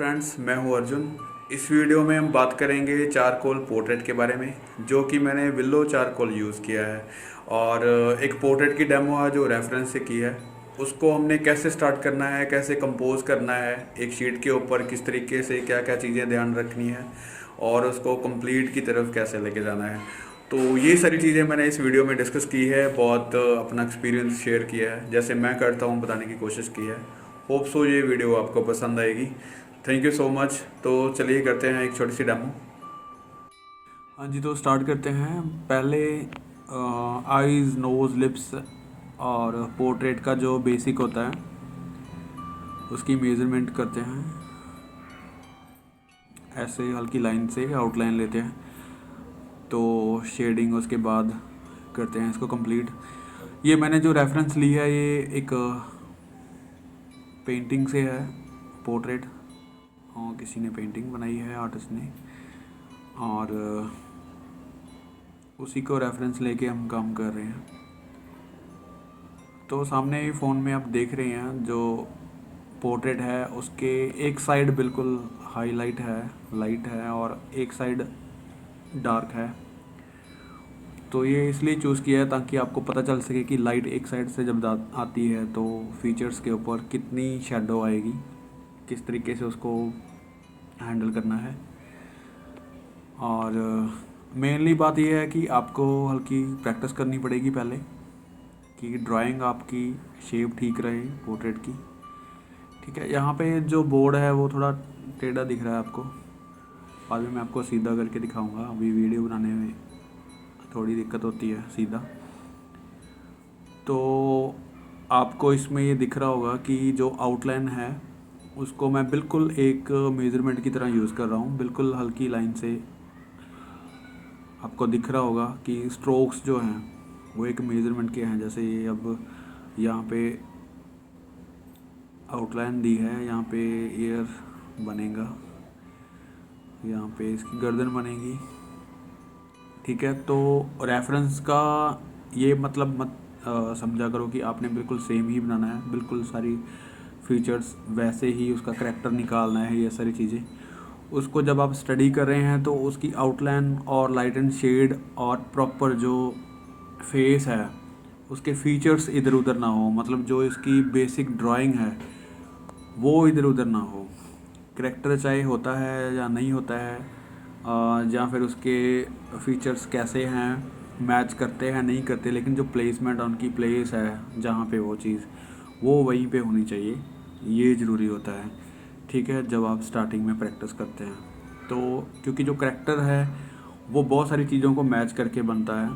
Friends, मैं हूं अर्जुन। इस वीडियो में हम बात करेंगे चारकोल पोर्ट्रेट के बारे में, जो कि मैंने विलो चारकोल यूज़ किया है। और एक पोर्ट्रेट की डेमो है जो रेफरेंस से की है। उसको हमने कैसे स्टार्ट करना है, कैसे कंपोज करना है, एक शीट के ऊपर किस तरीके से क्या क्या चीज़ें ध्यान रखनी है और उसको कंप्लीट की तरफ कैसे लेके जाना है। तो ये सारी चीज़ें मैंने इस वीडियो में डिस्कस की है, बहुत अपना एक्सपीरियंस शेयर किया है, जैसे मैं करता हूँ बताने की कोशिश की है। होप सो ये वीडियो आपको पसंद आएगी। Thank you so much. तो चलिए करते हैं एक छोटी सी डेमो। हाँ जी, तो स्टार्ट करते हैं। पहले आईज, नोज़, लिप्स और पोर्ट्रेट का जो बेसिक होता है उसकी मेज़रमेंट करते हैं। ऐसे हल्की लाइन से आउटलाइन लेते हैं, तो शेडिंग उसके बाद करते हैं इसको कंप्लीट। ये मैंने जो रेफरेंस ली है ये एक पेंटिंग से है, पोर्ट्रेट। और किसी ने पेंटिंग बनाई है, आर्टिस्ट ने, और उसी को रेफरेंस लेके हम काम कर रहे हैं। तो सामने फ़ोन में आप देख रहे हैं जो पोर्ट्रेट है उसके एक साइड बिल्कुल हाईलाइट है, लाइट है, और एक साइड डार्क है। तो ये इसलिए चूज़ किया है ताकि आपको पता चल सके कि लाइट एक साइड से जब आती है तो फीचर्स के ऊपर कितनी शेडो आएगी, किस तरीके से उसको हैंडल करना है। और मेनली बात यह है कि आपको हल्की प्रैक्टिस करनी पड़ेगी पहले, कि ड्राइंग आपकी शेप ठीक रहे पोर्ट्रेट की। ठीक है, यहाँ पे जो बोर्ड है वो थोड़ा टेढ़ा दिख रहा है आपको, बाद में मैं आपको सीधा करके दिखाऊंगा। अभी वीडियो बनाने में थोड़ी दिक्कत होती है सीधा। तो आपको इसमें ये दिख रहा होगा कि जो आउटलाइन है उसको मैं बिल्कुल एक मेज़रमेंट की तरह यूज़ कर रहा हूँ। बिल्कुल हल्की लाइन से आपको दिख रहा होगा कि स्ट्रोक्स जो हैं वो एक मेज़रमेंट के हैं। जैसे ये अब यहाँ पे आउटलाइन दी है, यहाँ पे ईयर बनेगा, यहाँ पे इसकी गर्दन बनेगी। ठीक है, तो रेफरेंस का ये मतलब मत समझा करो कि आपने बिल्कुल सेम ही बनाना है, बिल्कुल सारी फीचर्स वैसे ही, उसका करैक्टर निकालना है, ये सारी चीज़ें। उसको जब आप स्टडी कर रहे हैं तो उसकी आउटलाइन और लाइट एंड शेड और प्रॉपर जो फेस है उसके फीचर्स इधर उधर ना हो, मतलब जो इसकी बेसिक ड्राइंग है वो इधर उधर ना हो। करैक्टर चाहे होता है या नहीं होता है, या फिर उसके फीचर्स कैसे हैं, मैच करते हैं नहीं करते, लेकिन जो प्लेसमेंट उनकी प्लेस है जहाँ पे वो चीज़ वो वहीं पे होनी चाहिए, ये ज़रूरी होता है। ठीक है, जब आप स्टार्टिंग में प्रैक्टिस करते हैं तो क्योंकि जो करैक्टर है वो बहुत सारी चीज़ों को मैच करके बनता है,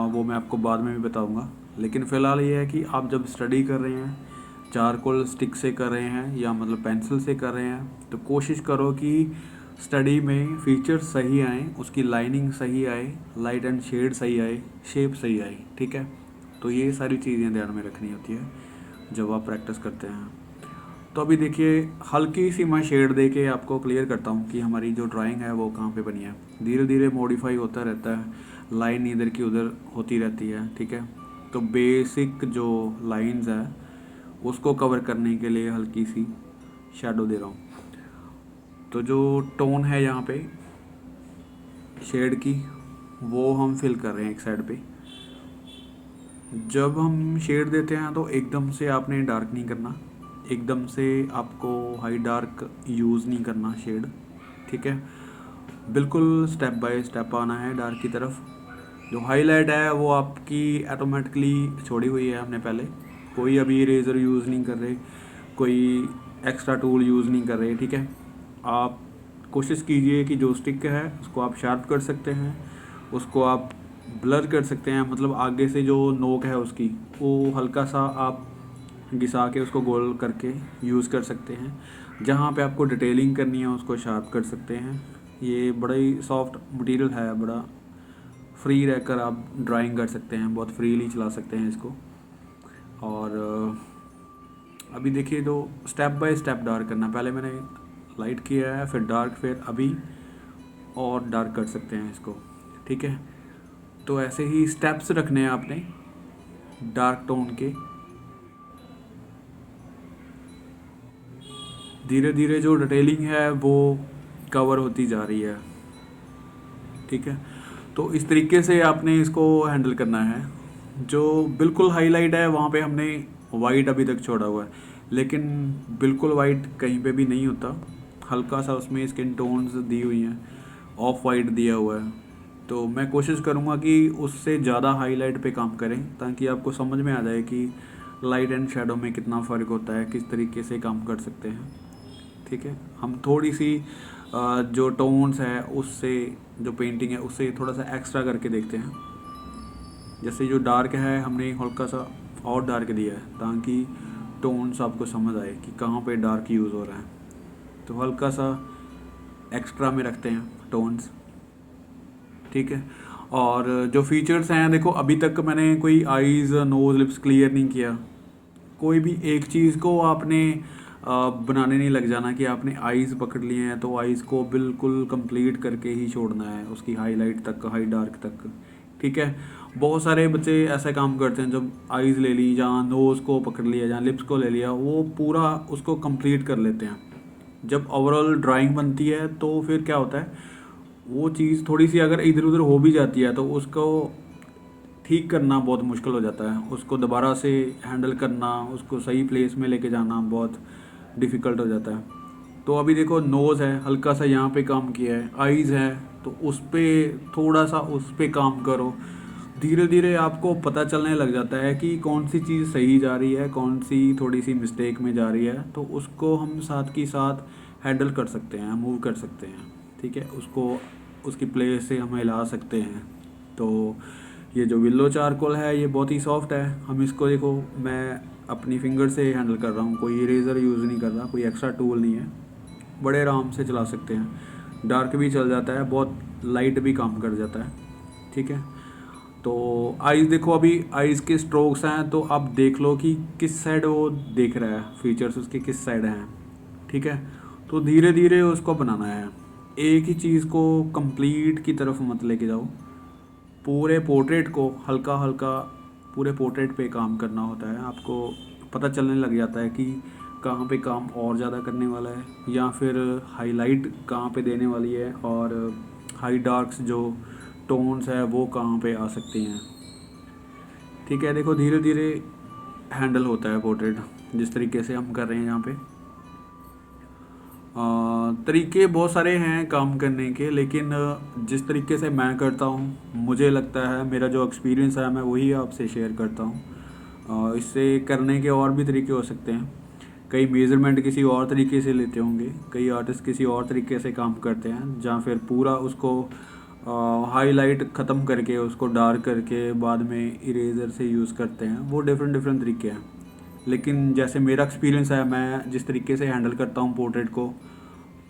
वो मैं आपको बाद में भी बताऊंगा। लेकिन फ़िलहाल ये है कि आप जब स्टडी कर रहे हैं, चारकोल स्टिक से कर रहे हैं या मतलब पेंसिल से कर रहे हैं, तो कोशिश करो कि स्टडी में फीचर्स सही आए, उसकी लाइनिंग सही आए, लाइट एंड शेड सही आए, शेप सही आए। ठीक है, तो ये सारी चीज़ें ध्यान में रखनी होती है जब आप प्रैक्टिस करते हैं। तो अभी देखिए, हल्की सी मैं शेड दे के आपको क्लियर करता हूँ कि हमारी जो ड्राइंग है वो कहाँ पे बनी है। धीरे धीरे मॉडिफाई होता रहता है, लाइन इधर की उधर होती रहती है। ठीक है, तो बेसिक जो लाइंस है उसको कवर करने के लिए हल्की सी शैडो दे रहा हूँ। तो जो टोन है यहाँ पे शेड की वो हम फिल कर रहे हैं एक साइड पे। जब हम शेड देते हैं तो एकदम से आपने डार्क नहीं करना, एकदम से आपको हाई डार्क यूज़ नहीं करना शेड। ठीक है, बिल्कुल स्टेप बाय स्टेप आना है डार्क की तरफ। जो हाईलाइट है वो आपकी ऑटोमेटिकली छोड़ी हुई है हमने पहले, कोई अभी इरेज़र यूज़ नहीं कर रहे, कोई एक्स्ट्रा टूल यूज़ नहीं कर रहे। ठीक है, आप कोशिश कीजिए कि जो स्टिक है उसको आप शार्प कर सकते हैं, उसको आप ब्लर कर सकते हैं, मतलब आगे से जो नोक है उसकी वो हल्का सा आप घिसा के उसको गोल करके यूज़ कर सकते हैं। जहाँ पे आपको डिटेलिंग करनी है उसको शार्प कर सकते हैं। ये बड़ा ही सॉफ्ट मटेरियल है, बड़ा फ्री रहकर आप ड्राइंग कर सकते हैं, बहुत फ्रीली चला सकते हैं इसको। और अभी देखिए, तो स्टेप बाय स्टेप डार्क करना, पहले मैंने लाइट किया है, फिर डार्क, फिर अभी और डार्क कर सकते हैं इसको। ठीक है, तो ऐसे ही स्टेप्स रखने हैं आपने डार्क टोन के। धीरे धीरे जो डिटेलिंग है वो कवर होती जा रही है। ठीक है, तो इस तरीके से आपने इसको हैंडल करना है। जो बिल्कुल हाईलाइट है वहाँ पे हमने वाइट अभी तक छोड़ा हुआ है, लेकिन बिल्कुल वाइट कहीं पे भी नहीं होता, हल्का सा उसमें स्किन टोन्स दी हुई हैं, ऑफ वाइट दिया हुआ है। तो मैं कोशिश करूँगा कि उससे ज़्यादा हाईलाइट पे काम करें, ताकि आपको समझ में आ जाए कि लाइट एंड शेडो में कितना फ़र्क होता है, किस तरीके से काम कर सकते हैं। ठीक है, हम थोड़ी सी जो टोन्स है उससे, जो पेंटिंग है उससे थोड़ा सा एक्स्ट्रा करके देखते हैं। जैसे जो डार्क है हमने हल्का सा और डार्क दिया है, ताकि टोन्स आपको समझ आए कि कहाँ पे डार्क यूज़ हो रहा है। तो हल्का सा एक्स्ट्रा में रखते हैं टोन्स। ठीक है, और जो फीचर्स हैं, देखो अभी तक मैंने कोई आईज़ नोज़ लिप्स क्लियर नहीं किया। कोई भी एक चीज़ को आपने बनाने नहीं लग जाना कि आपने आईज़ पकड़ लिए हैं तो आईज़ को बिल्कुल कंप्लीट करके ही छोड़ना है, उसकी हाईलाइट तक, हाई डार्क तक। ठीक है, बहुत सारे बच्चे ऐसा काम करते हैं, जब आईज़ ले ली, जहाँ नोज़ को पकड़ लिया, जहाँ लिप्स को ले लिया, वो पूरा उसको कंप्लीट कर लेते हैं। जब ओवरऑल ड्राइंग बनती है तो फिर क्या होता है, वो चीज़ थोड़ी सी अगर इधर उधर हो भी जाती है तो उसको ठीक करना बहुत मुश्किल हो जाता है, उसको दोबारा से हैंडल करना, उसको सही प्लेस में लेके जाना बहुत डिफ़िकल्ट हो जाता है। तो अभी देखो नोज़ है, हल्का सा यहाँ पे काम किया है, आईज़ है तो उस पर थोड़ा सा उस पर काम करो। धीरे धीरे आपको पता चलने लग जाता है कि कौन सी चीज़ सही जा रही है, कौन सी थोड़ी सी मिस्टेक में जा रही है, तो उसको हम साथ की साथ हैंडल कर सकते हैं, मूव कर सकते हैं। ठीक है, उसको उसकी प्लेस से हम हिला सकते हैं। तो ये जो विलो चारकोल है ये बहुत ही सॉफ्ट है, हम इसको देखो मैं अपनी फिंगर से हैंडल कर रहा हूँ, कोई इरेज़र यूज़ नहीं कर रहा, कोई एक्स्ट्रा टूल नहीं है, बड़े आराम से चला सकते हैं। डार्क भी चल जाता है, बहुत लाइट भी काम कर जाता है। ठीक है, तो आइज़ देखो, अभी आइज़ के स्ट्रोक्स हैं तो आप देख लो कि किस साइड वो देख रहा है, फीचर्स उसके किस साइड हैं। ठीक है, तो धीरे धीरे उसको बनाना है, एक ही चीज़ को कंप्लीट की तरफ मत लेके जाओ। पूरे पोर्ट्रेट को हल्का हल्का, पूरे पोर्ट्रेट पे काम करना होता है, आपको पता चलने लग जाता है कि कहाँ पे काम और ज़्यादा करने वाला है, या फिर हाईलाइट कहाँ पे देने वाली है, और हाई डार्क्स जो टोन्स है वो कहाँ पे आ सकती हैं। ठीक है, देखो धीरे धीरे हैंडल होता है पोर्ट्रेट, जिस तरीके से हम कर रहे हैं यहाँ पे। तरीके बहुत सारे हैं काम करने के, लेकिन जिस तरीके से मैं करता हूँ, मुझे लगता है, मेरा जो एक्सपीरियंस है मैं वही आपसे शेयर करता हूँ। इससे करने के और भी तरीके हो सकते हैं, कई मेज़रमेंट किसी और तरीके से लेते होंगे, कई आर्टिस्ट किसी और तरीके से काम करते हैं, जहाँ फिर पूरा उसको हाईलाइट ख़त्म करके उसको डार्क करके बाद में इरेज़र से यूज़ करते हैं, वो डिफरेंट डिफरेंट तरीके हैं। लेकिन जैसे मेरा एक्सपीरियंस है, मैं जिस तरीके से हैंडल करता हूँ पोर्ट्रेट को,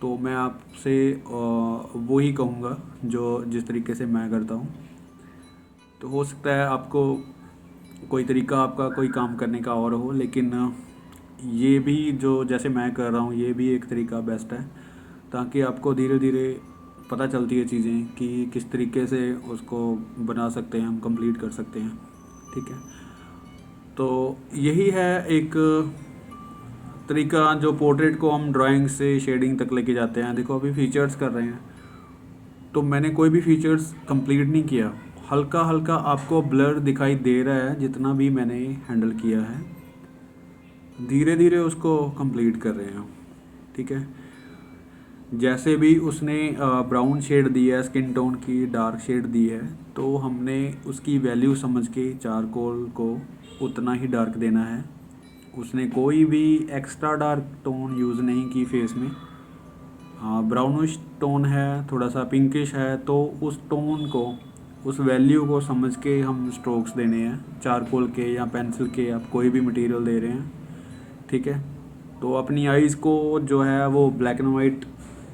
तो मैं आपसे वो ही कहूँगा जो जिस तरीके से मैं करता हूँ। तो हो सकता है आपको कोई तरीका, आपका कोई काम करने का और हो, लेकिन ये भी जो जैसे मैं कर रहा हूँ ये भी एक तरीका बेस्ट है, ताकि आपको धीरे धीरे पता चलती है चीज़ें कि किस तरीके से उसको बना सकते हैं, हम कंप्लीट कर सकते हैं। ठीक है, तो यही है एक तरीका जो पोर्ट्रेट को हम ड्राइंग से शेडिंग तक लेके जाते हैं। देखो अभी फीचर्स कर रहे हैं, तो मैंने कोई भी फीचर्स कंप्लीट नहीं किया, हल्का हल्का आपको ब्लर दिखाई दे रहा है जितना भी मैंने हैंडल किया है, धीरे धीरे उसको कंप्लीट कर रहे हैं। ठीक है, जैसे भी उसने ब्राउन शेड दी है, स्किन टोन की डार्क शेड दी है, तो हमने उसकी वैल्यू समझ के चारकोल को उतना ही डार्क देना है। उसने कोई भी एक्स्ट्रा डार्क टोन यूज़ नहीं की फेस में। ब्राउनिश टोन है, थोड़ा सा पिंकिश है, तो उस टोन को, उस वैल्यू को समझ के हम स्ट्रोक्स देने हैं, चारकोल के या पेंसिल के, आप कोई भी मटेरियल दे रहे हैं। ठीक है, तो अपनी आइज़ को जो है वो ब्लैक एंड वाइट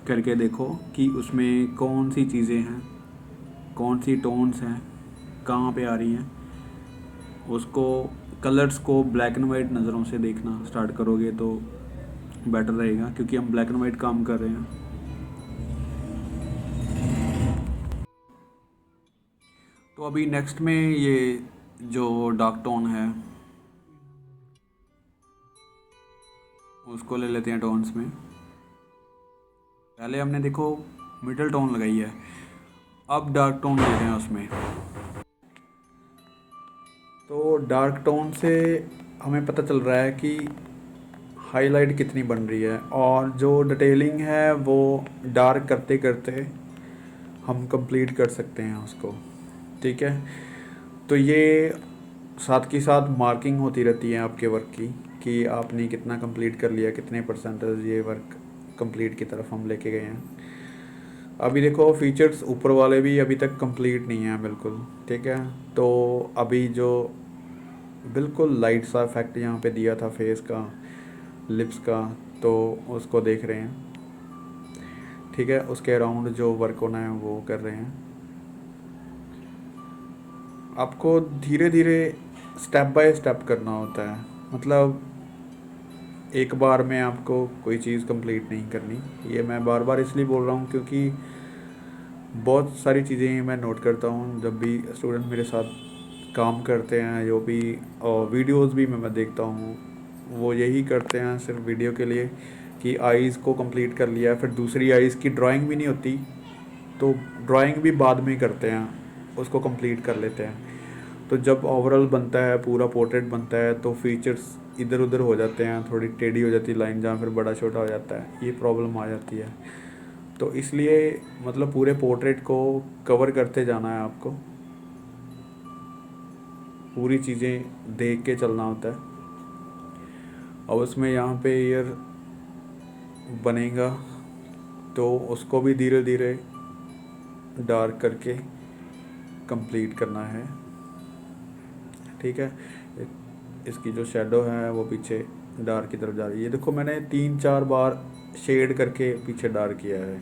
करके देखो कि उसमें कौन सी चीज़ें हैं, कौन सी टोन्स हैं, कहाँ पे आ रही हैं। उसको कलर्स को ब्लैक एंड वाइट नज़रों से देखना स्टार्ट करोगे तो बेटर रहेगा, क्योंकि हम ब्लैक एंड वाइट काम कर रहे हैं। तो अभी नेक्स्ट में ये जो डार्क टोन है उसको ले लेते हैं टोन्स में। पहले हमने देखो मिडल टोन लगाई है, अब डार्क टोन दे रहे हैं उसमें। तो डार्क टोन से हमें पता चल रहा है कि हाईलाइट कितनी बन रही है, और जो डिटेलिंग है वो डार्क करते करते हम कंप्लीट कर सकते हैं उसको। ठीक है, तो ये साथ के साथ मार्किंग होती रहती है आपके वर्क की कि आपने कितना कंप्लीट कर लिया, कितने परसेंटेज ये वर्क कंप्लीट की तरफ हम लेके गए हैं। अभी देखो फीचर्स ऊपर वाले भी अभी तक कंप्लीट नहीं है बिल्कुल। ठीक है, तो अभी जो बिल्कुल लाइट सा इफेक्ट यहाँ पे दिया था फेस का, लिप्स का, तो उसको देख रहे हैं। ठीक है, उसके अराउंड जो वर्क होना है वो कर रहे हैं। आपको धीरे धीरे स्टेप बाय स्टेप करना होता है, मतलब एक बार में आपको कोई चीज़ कंप्लीट नहीं करनी। ये मैं बार बार इसलिए बोल रहा हूँ क्योंकि बहुत सारी चीज़ें मैं नोट करता हूँ जब भी स्टूडेंट मेरे साथ काम करते हैं, जो भी और वीडियोस भी मैं देखता हूँ, वो यही करते हैं सिर्फ वीडियो के लिए कि आईज़ को कंप्लीट कर लिया, फिर दूसरी आईज़ की ड्राइंग भी नहीं होती तो ड्राइंग भी बाद में करते हैं, उसको कंप्लीट कर लेते हैं। तो जब ओवरऑल बनता है, पूरा पोर्ट्रेट बनता है, तो फीचर्स इधर उधर हो जाते हैं, थोड़ी टेढ़ी हो जाती है लाइन, जहाँ फिर बड़ा छोटा हो जाता है, ये प्रॉब्लम आ जाती है। तो इसलिए मतलब पूरे पोर्ट्रेट को कवर करते जाना है आपको, पूरी चीज़ें देख के चलना होता है। और उसमें यहाँ पे ईयर बनेगा तो उसको भी धीरे धीरे डार्क करके कंप्लीट करना है। ठीक है, इसकी जो शेडो है वो पीछे डार्क की तरफ जा रही है। देखो मैंने 3-4 बार शेड करके पीछे डार्क किया है,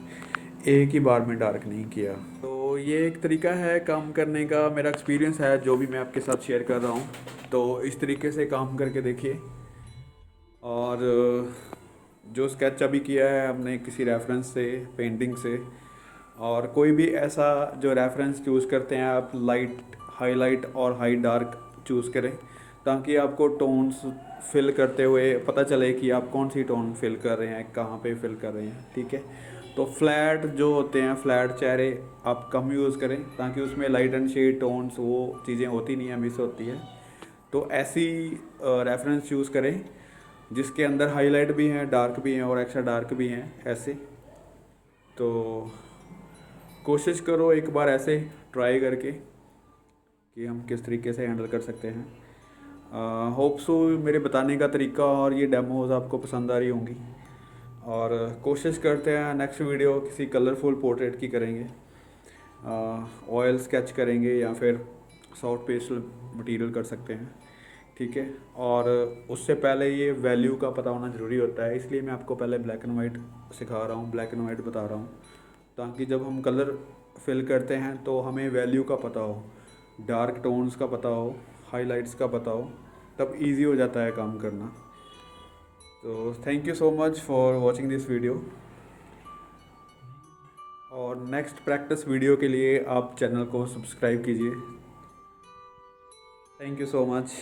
एक ही बार में डार्क नहीं किया। तो ये एक तरीका है काम करने का, मेरा एक्सपीरियंस है जो भी मैं आपके साथ शेयर कर रहा हूँ। तो इस तरीके से काम करके देखिए। और जो स्केच अभी किया है हमने किसी रेफरेंस से, पेंटिंग से, और कोई भी ऐसा जो रेफरेंस चूज़ करते हैं आप, लाइट हाईलाइट और हाई डार्क चूज़ करें ताकि आपको टोन्स फिल करते हुए पता चले कि आप कौन सी टोन फिल कर रहे हैं, कहाँ पे फिल कर रहे हैं। ठीक है, तो फ्लैट जो होते हैं, फ्लैट चेहरे आप कम यूज़ करें ताकि उसमें लाइट एंड शेड टोन्स वो चीज़ें होती नहीं है, मिस होती है। तो ऐसी रेफरेंस चूज़ करें जिसके अंदर हाईलाइट भी हैं, डार्क भी हैं और एक्स्ट्रा डार्क भी हैं ऐसे। तो कोशिश करो एक बार ऐसे ट्राई करके कि हम किस तरीके से हैंडल कर सकते हैं। होप सो मेरे बताने का तरीका और ये डेमोज आपको पसंद आ रही होंगी, और कोशिश करते हैं नेक्स्ट वीडियो किसी कलरफुल पोर्ट्रेट की करेंगे, ऑयल स्केच करेंगे या फिर सॉफ्ट पेस्टल मटेरियल कर सकते हैं। ठीक है, और उससे पहले ये वैल्यू का पता होना ज़रूरी होता है, इसलिए मैं आपको पहले ब्लैक एंड वाइट सिखा रहा हूँ, ब्लैक एंड वाइट बता रहा हूँ, ताकि जब हम कलर फिल करते हैं तो हमें वैल्यू का पता हो, डार्क टोन्स का पता हो, हाइलाइट्स का पता हो, तब इजी हो जाता है काम करना। तो thank you so much for watching this video, और नेक्स्ट प्रैक्टिस वीडियो के लिए आप चैनल को सब्सक्राइब कीजिए। Thank you so much.